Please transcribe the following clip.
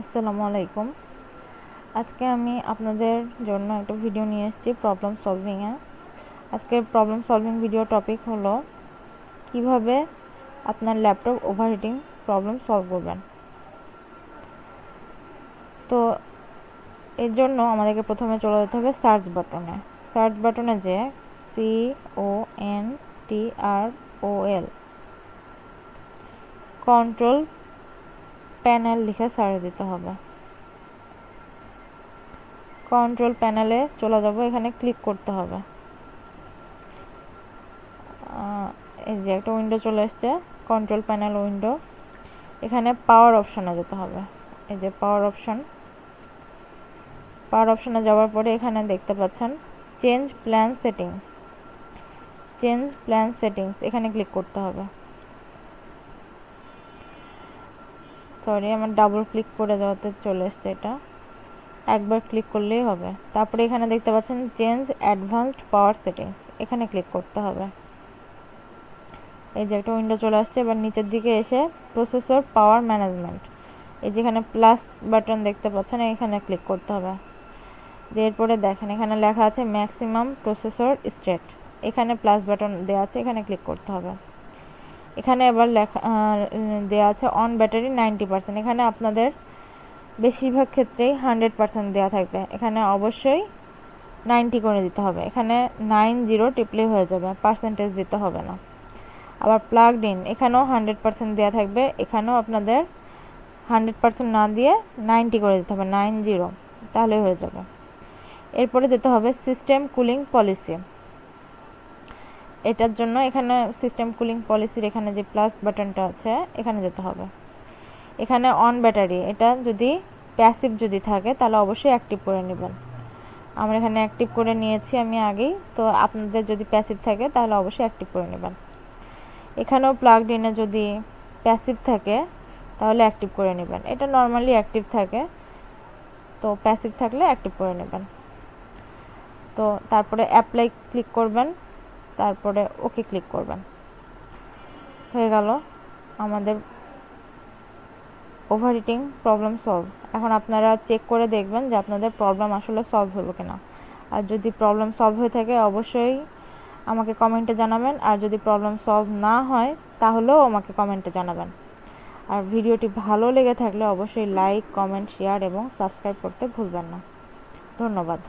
আসসালামু আলাইকুম। আজকে আমি আপনাদের জন্য একটা ভিডিও নিয়ে এসেছি প্রবলেম সলভিংয়ে। আজকের প্রবলেম সলভিং ভিডিও টপিক হলো কিভাবে আপনার ল্যাপটপ ওভারহিটিং প্রবলেম সলভ করবেন। তো এর জন্য আমাদেরকে প্রথমে চলে যেতে হবে সার্চ বাটনে যে CONTROL কন্ট্রোল প্যানেল লিখে সার্চ দিতে হবে। কন্ট্রোল প্যানেলে চলে যাব, এখানে ক্লিক করতে হবে। এই যে একটা উইন্ডো চলে এসছে, কন্ট্রোল প্যানেল উইন্ডো। এখানে পাওয়ার অপশনে যেতে হবে। এই যে পাওয়ার অপশনে যাওয়ার পরে এখানে দেখতে পাচ্ছেন চেঞ্জ প্ল্যান সেটিংস, এখানে ক্লিক করতে হবে। সরি, আমার ডাবল ক্লিক করে যাওয়াতে চলে এসছে, এটা একবার ক্লিক করলেই হবে। তারপরে এখানে দেখতে পাচ্ছেন চেঞ্জ অ্যাডভান্সড পাওয়ার সেটিংস, এখানে ক্লিক করতে হবে। এই যে একটা উইন্ডো চলে আসছে। এবার নিচের দিকে এসে প্রসেসর পাওয়ার ম্যানেজমেন্ট, এই যেখানে প্লাস বাটন দেখতে পাচ্ছেন, এখানে ক্লিক করতে হবে। এরপরে দেখেন এখানে লেখা আছে ম্যাক্সিমাম প্রসেসর স্টেট, এখানে প্লাস বাটন দেওয়া আছে, এখানে ক্লিক করতে হবে। এখানে এবার লেখা দেওয়া আছে অন ব্যাটারি 90%, এখানে আপনাদের বেশিরভাগ ক্ষেত্রেই 100% দেওয়া থাকবে, এখানে অবশ্যই 90 করে দিতে হবে। এখানে 90 টিপলেই হয়ে যাবে, পার্সেন্টেজ দিতে হবে না। আবার প্লাগড ইন, এখানেও 100% দেওয়া থাকবে, এখানেও আপনাদের 100% না দিয়ে 90 করে দিতে হবে, 90, তাহলে হয়ে যাবে। এরপরে যেতে হবে সিস্টেম কুলিং পলিসি। এটার জন্য এখানে সিস্টেম কুলিং পলিসির এখানে যে প্লাস বাটনটা আছে, এখানে যেতে হবে। এখানে অন ব্যাটারি, এটা যদি প্যাসিভ যদি থাকে তাহলে অবশ্যই অ্যাক্টিভ করে নেবেন। আমরা এখানে অ্যাক্টিভ করে নিয়েছি আমি আগেই, তো আপনাদের যদি প্যাসিভ থাকে তাহলে অবশ্যই অ্যাক্টিভ করে নেবেন। এখানেও প্লাগড ইনে যদি প্যাসিভ থাকে তাহলে অ্যাক্টিভ করে নেবেন, এটা নর্মালি অ্যাক্টিভ থাকে, তো প্যাসিভ থাকলে অ্যাক্টিভ করে নেবেন। তো তারপরে অ্যাপ্লাই ক্লিক করবেন, তারপরে ওকে ক্লিক করবেন। হয়ে গেল আমাদের ওভারহিটিং প্রবলেম সলভ। এখন আপনারা চেক করে দেখবেন যে আপনাদের প্রবলেম আসলে সলভ হলো কিনা। আর যদি প্রবলেম সলভ হয়ে থাকে অবশ্যই আমাকে কমেন্টে জানাবেন, আর যদি প্রবলেম সলভ না হয় তাহলেও আমাকে কমেন্টে জানাবেন। আর ভিডিওটি ভালো লেগে থাকলে অবশ্যই লাইক, কমেন্ট, শেয়ার এবং সাবস্ক্রাইব করতে ভুলবেন না। ধন্যবাদ।